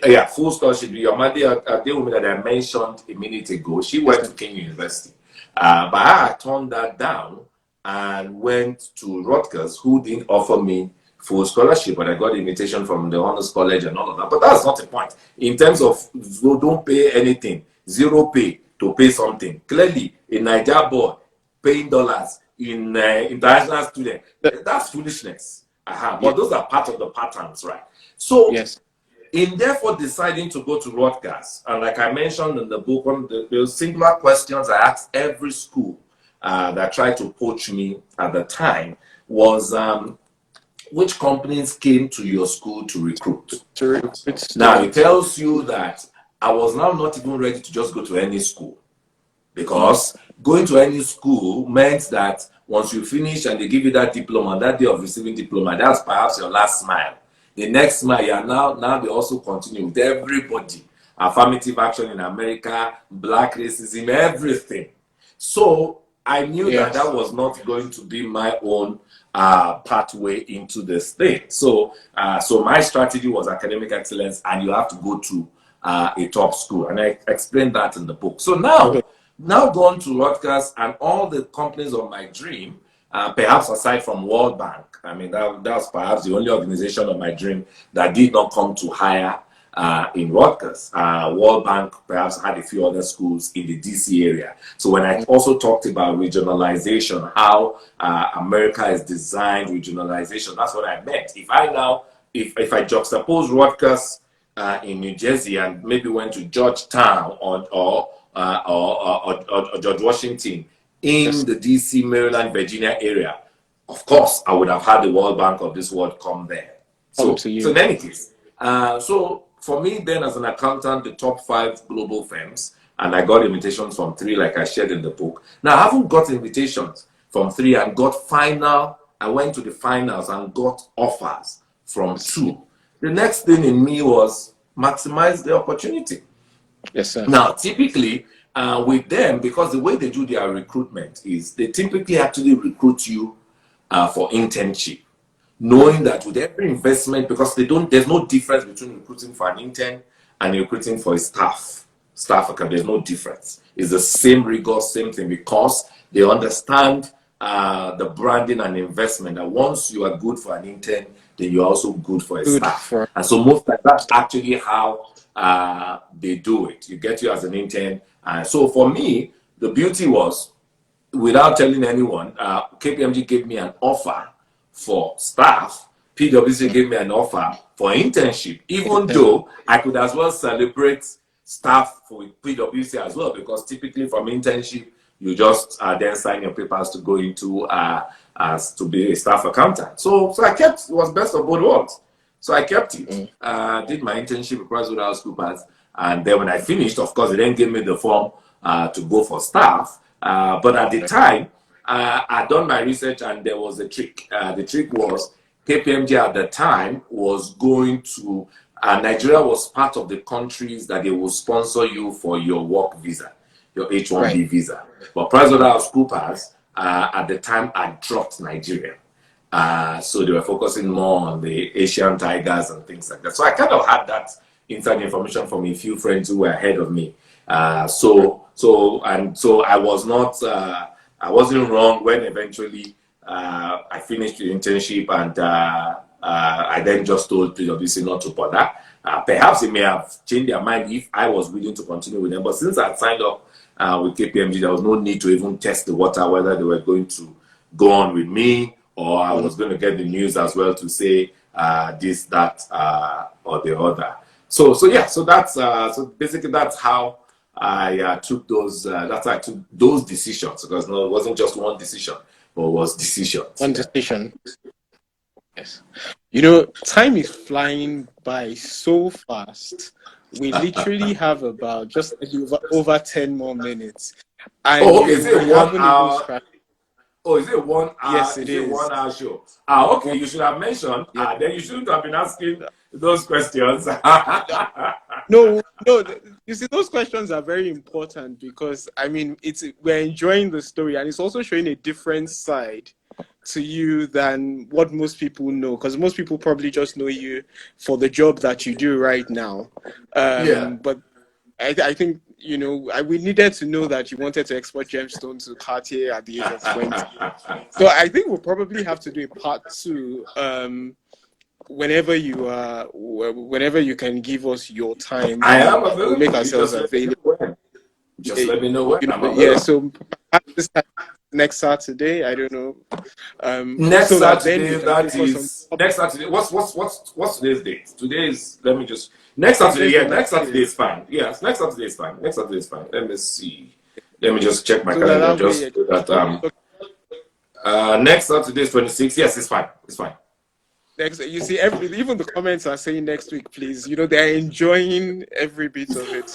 Yeah, full scholarship. Your mother, the woman that I mentioned a minute ago, she went to King University. But I turned that down and went to Rutgers, who didn't offer me full scholarship, but I got invitation from the honors college and all of that. But that's not the point. In terms of don't pay anything, zero pay to pay something. Clearly, in Nigeria board, paying dollars in international student, that's foolishness. But those are part of the patterns, right? So, in therefore deciding to go to Rutgers, and like I mentioned in the book, one of the singular questions I asked every school that tried to poach me at the time was, which companies came to your school to recruit? Now, it tells you that I was now not even ready to just go to any school, because going to any school meant that once you finish and they give you that diploma, that day of receiving diploma, that's perhaps your last smile. The next smile, you are now they also continue with everybody. Affirmative action in America, black racism, everything. So I knew that was not going to be my own pathway into this thing. So my strategy was academic excellence, and you have to go to a top school, and I explained that in the book. So now gone to Rutgers and all the companies of my dream, perhaps aside from World Bank. I mean, that was perhaps the only organization of my dream that did not come to hire in Rutgers. World Bank perhaps had a few other schools in the DC area. So when I also talked about regionalization, how America is designed regionalization, that's what I meant. If I juxtapose Rutgers in New Jersey and maybe went to Georgetown or George Washington in the DC, Maryland, Virginia area, of course, I would have had the World Bank of this world come there. So in any case, so for me then as an accountant, the top 5 global firms, and I got invitations from 3, like I shared in the book. Now, I haven't got invitations from 3 and I went to the finals and got offers from 2. The next thing in me was maximize the opportunity. Yes, sir. Now, typically, with them, because the way they do their recruitment is they typically actually recruit you for internship, knowing that with every investment, because there's no difference between recruiting for an intern and recruiting for a staff account. There's no difference. It's the same rigor, same thing, because they understand the branding and investment, that once you are good for an intern, then you're also good for a staff. And so most of that's actually how they do it. You get you as an intern. So for me, the beauty was, without telling anyone, KPMG gave me an offer for staff. PwC gave me an offer for internship, even though I could as well celebrate staff for PwC as well, because typically from internship, you just then sign your papers to go into as to be a staff accountant. So I kept, it was best of both worlds. So I kept it. Did my internship at PricewaterhouseCoopers, and then when I finished, of course, they then gave me the form to go for staff. But at the time, I'd done my research, and there was a trick. The trick was KPMG at the time was going to, Nigeria was part of the countries that they will sponsor you for your work visa, your H-1B visa. But PricewaterhouseCoopers at the time had dropped Nigeria. So they were focusing more on the Asian tigers and things like that. So I kind of had that inside information from a few friends who were ahead of me. So I was not, I wasn't wrong when eventually I finished the internship, and I then just told PwC not to bother. Perhaps it may have changed their mind if I was willing to continue with them. But since I'd signed up with KPMG, there was no need to even test the water whether they were going to go on with me, or I was going to get the news as well to say this, that, or the other. So that's so basically that's how I took those. That's how I took those decisions, because no, it wasn't just one decision, but it was decisions. One decision. Yes. You know, time is flying by so fast. We literally have about just over 10 more minutes. Okay, is it 1 hour? Oh, is it 1 hour? Yes, it is. 1 hour show. Okay, you should have mentioned. Then you shouldn't have been asking those questions. No. You see, those questions are very important, because I mean, we're enjoying the story, and it's also showing a different side to you than what most people know, because most people probably just know you for the job that you do right now. But I think, you know, we needed to know that you wanted to export gemstones to Cartier at the age of 20. So I think we'll probably have to do a part 2 whenever you can give us your time. I am available. We'll make ourselves available. Just let me know when. So this time, next Saturday, I don't know. Next Saturday, next Saturday. What's today's date? Today is, let me just, next Saturday. Yeah, next Saturday is fine. Yes, next Saturday is fine. Next Saturday is fine. Let me see. Let me just check my calendar. Just so that next Saturday is 26. Yes, it's fine. It's fine. You see, even the comments are saying next week, please. You know, they're enjoying every bit of it.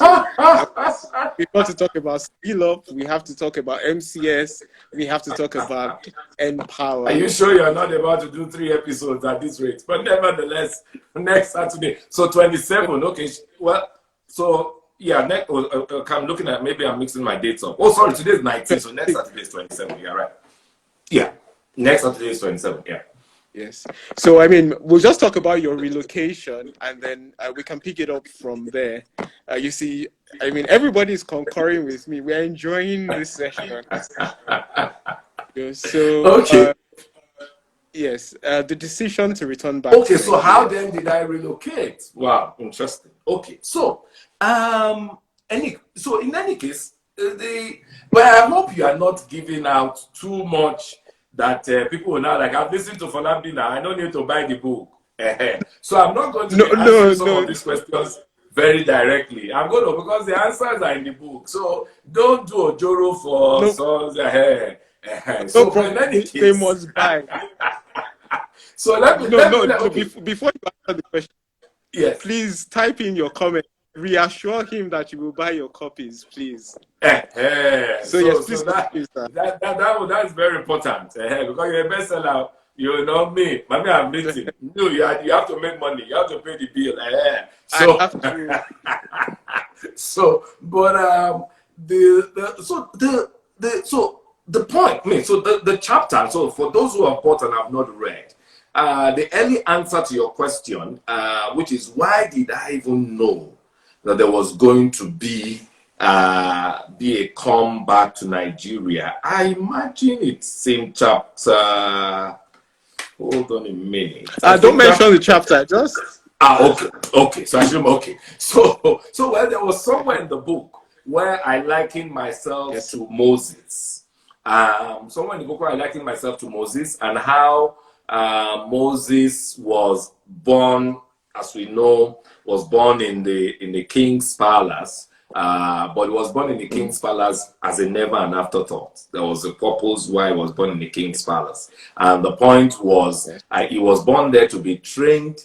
We've got to talk about Skill Up. We have to talk about MCS. We have to talk about Empower. Are you sure you're not about to do 3 episodes at this rate? But nevertheless, next Saturday. So 27. Okay. Well, so yeah, I'm looking at, maybe I'm mixing my dates up. Oh, sorry, today's 19. So next Saturday is 27. Yeah, right. Yeah. Next Saturday is 27. Yeah. Yes. So, I mean, we'll just talk about your relocation, and then we can pick it up from there. You see, I mean, everybody's concurring with me. We're enjoying this session. So, okay. Yes, the decision to return back Okay, to so how Nigeria. then did I relocate? Wow, interesting. Okay, so in any case, well, I hope you are not giving out too much that people will now like. I've listened to Falabi now. I don't need to buy the book. So I'm not going to No, be answering no, some of no, these questions very directly. I'm going to because the answers are in the book. So don't do Ojoro for no, songs. no So, but in problem. any They case, must buy. so No, no, no. okay. Before you answer the question, Yes. please type in your comment. Reassure him that you will buy your copies, please. So yes, So please that continue, sir. that is very important because you're a bestseller. You know me, maybe I'm written. No, you have to make money. You have to pay the bill. I So have to. so, but the point. I mean, so the chapter. So for those who have bought and have not read, the early answer to your question, which is why did I even know that there was going to be a comeback to Nigeria? I imagine it's in chapter. Hold on a minute. I Don't think that. mention the chapter. Just Okay, okay. So I assume okay. So well, there was somewhere in the book where I likened myself yes, sir. to Moses. Somewhere in the book where I likened myself to Moses and how Moses was born, as we know, was born in the king's palace. But he was born in the king's palace as a never and afterthought. There was a purpose why he was born in the king's palace, and the point was Yes. he was born there to be trained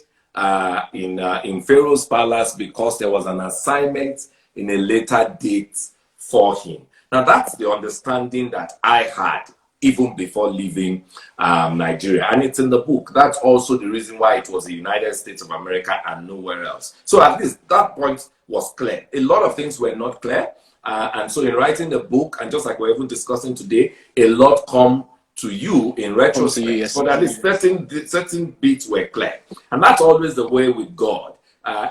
in Pharaoh's palace because there was an assignment in a later date for him. Now that's the understanding that I had even before leaving Nigeria, and it's in the book. That's also the reason why it was the United States of America and nowhere else. So at least that point was clear. A lot of things were not clear, and so in writing the book, and just like we're even discussing today, a lot come to you in Come to you, retrospect, yes. but at least certain bits were clear. And that's always the way with God.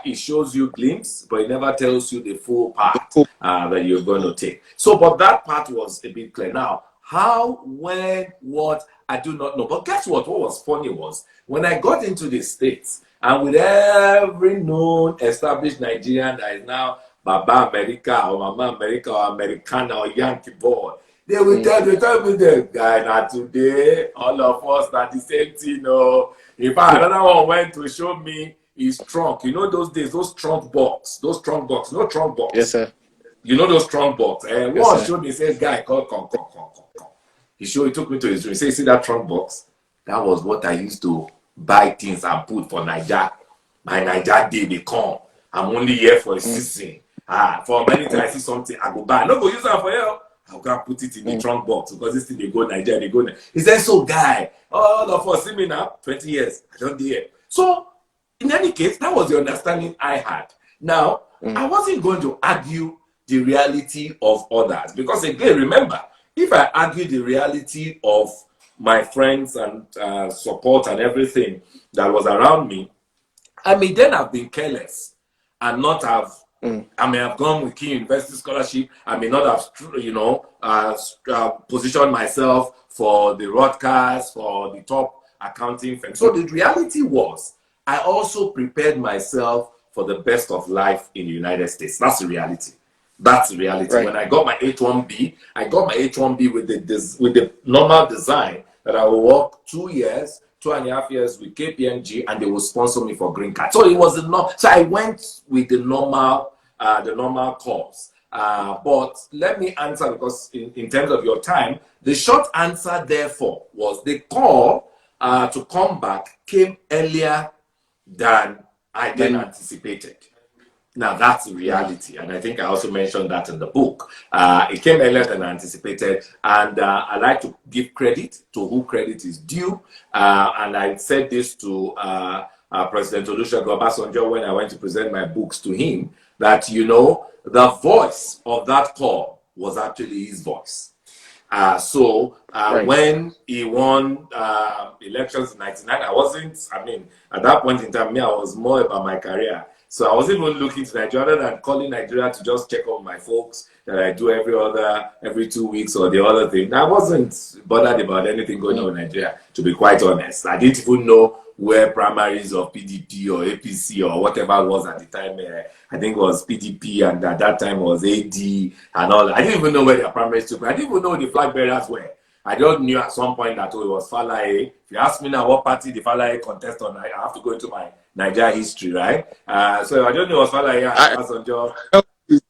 He shows you glimpse, but he never tells you the full part Cool. that you're going to take. So, but that part was a bit clear. Now, how, when, what, I do not know. But guess what? What was funny was when I got into the States, and with every known established Nigerian that is now Baba America or Mama America or Americana or Yankee boy, they tell me the guy not today, all of us not the same thing. No. In fact, another one went to show me his trunk. You know those days, those trunk box, no trunk Yes, box. sir. You know those trunk box. And Yes, one sir. showed me, says, guy, come. He took me to his room. He said, see that trunk box? That was what I used to buy things and put for Niger. My Niger day, they come. I'm only here for a season. For many times I see something, I go buy. No go use that for you. I'll go and put it in the trunk box because this thing they go Nigeria, they go there. He said, so guy, all of us see me now, 20 years, I don't do it. So in any case, that was the understanding I had. Now, I wasn't going to argue the reality of others because again, remember, if I argue the reality of my friends and support and everything that was around me, I may then have been careless and not have. I may have gone with Key University Scholarship. I may not have, positioned myself for the broadcast, for the top accounting firm. So the reality was, I also prepared myself for the best of life in the United States. That's the reality. That's the reality. Right. When I got my H1B, I got my H1B with the normal design that I will work 2 years, 2.5 years with KPMG, and they will sponsor me for green card. So it was so I went with the normal course. But let me answer because in terms of your time, the short answer therefore was the call to come back came earlier than I then anticipated. Now that's the reality, and I think I also mentioned that in the book. It came earlier than anticipated, and I like to give credit to who credit is due. And I said this to President Olusegun Obasanjo when I went to present my books to him, that the voice of that call was actually his voice. Right. When he won elections in '99, at that point in time, I was more about my career. So I wasn't even looking to Nigeria other than calling Nigeria to just check on my folks that I do every 2 weeks or the other thing. I wasn't bothered about anything going on in Nigeria, to be quite honest. I didn't even know where primaries of PDP or APC or whatever it was at the time. I think it was PDP, and at that time it was AD and all that. I didn't even know where their primaries took. I didn't even know who the flag bearers were. I just knew at some point that it was Falaye. If you ask me now what party the Falaye contest on, I have to go into my Nigeria history, right? So I don't know what Falaye and Obasanjo.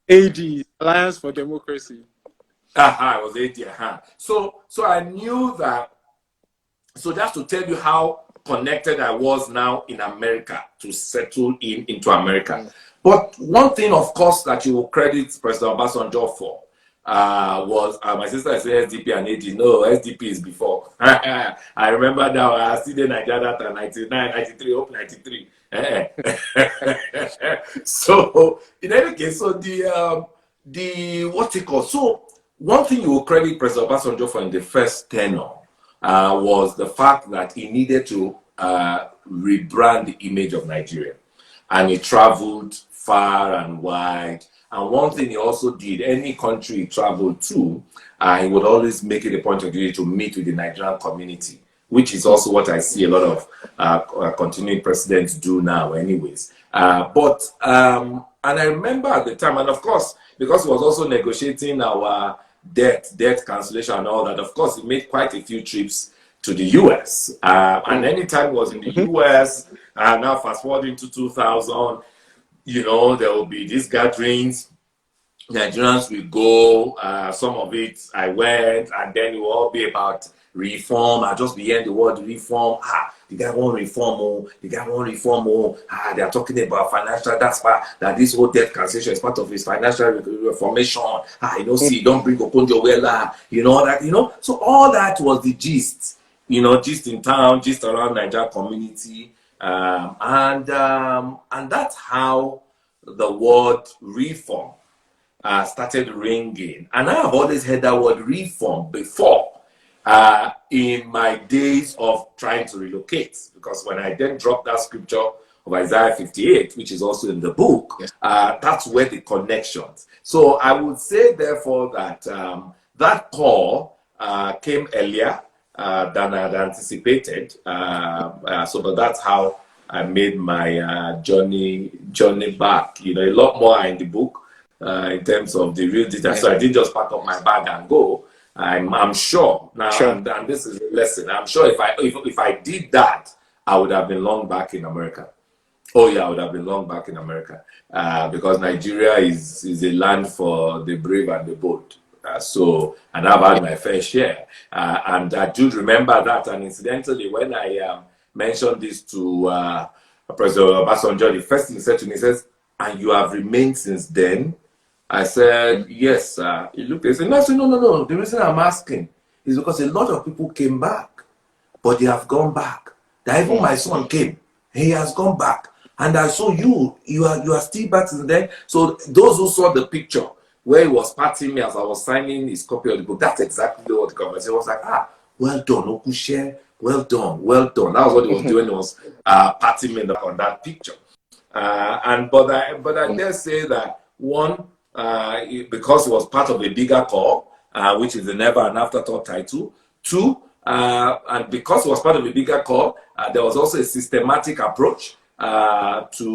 AD, Alliance for Democracy. It was AD. So I knew that. So just to tell you how connected I was now in America to settle into America. But one thing, of course, that you will credit President Obasanjo for was my sister said SDP and AD. No, SDP is before. I remember now. I still in Nigeria at 99, 93, hope 93. So in any case, so the what's it called? So one thing you will credit President Obasanjo for in the first tenure was the fact that he needed to rebrand the image of Nigeria, and he traveled far and wide. And one thing he also did, any country he traveled to, he would always make it a point of duty to meet with the Nigerian community, which is also what I see a lot of continuing presidents do now anyways. And I remember at the time, and of course, because he was also negotiating our debt cancellation and all that, of course, he made quite a few trips to the US. And anytime he was in the US, now fast forwarding to 2000, you know, there will be these gatherings. Nigerians will go. Some of it I went, and then it will all be about reform. I just be hearing the word reform. The guy won't reform. Oh, the guy won't reform. Oh, they are talking about financial. That's why that this whole debt cancellation is part of his financial reformation. You know, see, don't bring up on your well. You know that. You know, so all that was the gist. You know, gist in town, gist around Nigeria community. And that's how the word reform started ringing. And I have always heard that word reform before in my days of trying to relocate. Because when I then dropped that scripture of Isaiah 58, which is also in the book, yes, that's where the connections. So I would say, therefore, that that call came earlier than I had anticipated. So that's how I made my journey back. You know, a lot more in the book in terms of the real details. So I didn't just pack up my bag and go. I'm sure now, sure. And this is a lesson. I'm sure if I did that, I would have been long back in America. Oh yeah, I would have been long back in America because Nigeria is a land for the brave and the bold. And I've had my fair share, and I do remember that. And incidentally, when I mentioned this to President Obasanjo, the first thing he said to me, he says, "And you have remained since then?" I said, "Yes." He looked at me and said, No. The reason I'm asking is because a lot of people came back, but they have gone back. That even my son came, he has gone back. And I saw you are still back since then. So those who saw the picture where he was patting me as I was signing his copy of the book, that's exactly what the conversation was like. Well done, Okushe. Well done. That was what he was doing. He was patting me on that picture. But I dare say that one, because it was part of a bigger call, which is the Never and Afterthought title. Two, and because it was part of a bigger call, there was also a systematic approach to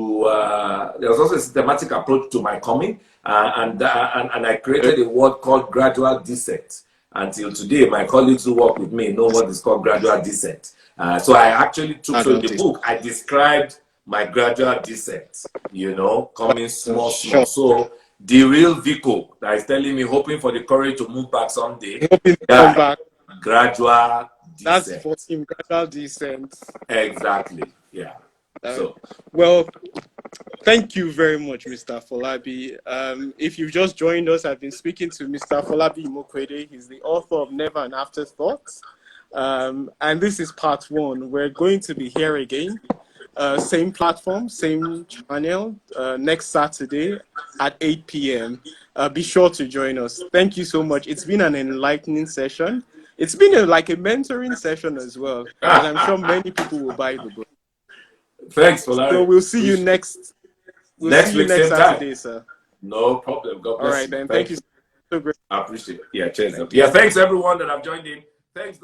my coming, and I created a word called gradual descent. Until today, my colleagues who work with me know what is called gradual descent. So I actually took, so in the book, I described my gradual descent, you know, coming small. So the real Vico that is telling me, hoping for the courage to move back someday, come back. Gradual descent. That's for him, gradual descent. Exactly, yeah. Well, thank you very much, Mr. Folabi. If you've just joined us, I've been speaking to Mr. Folabi Imokwede. He's the author of Never an Afterthought. And this is part one. We're going to be here again. Same platform, same channel, next Saturday at 8 p.m. Be sure to join us. Thank you so much. It's been an enlightening session. It's been like a mentoring session as well. And I'm sure many people will buy the book. Thanks, Folabi. So we'll see you next. We'll Next see you week, next same time. Saturday, sir. No problem. God All bless right, you. then. Thank Thank you you. so great. I appreciate it. Yeah, cheers. Thank you. Yeah, thanks everyone that have joined in. Thanks.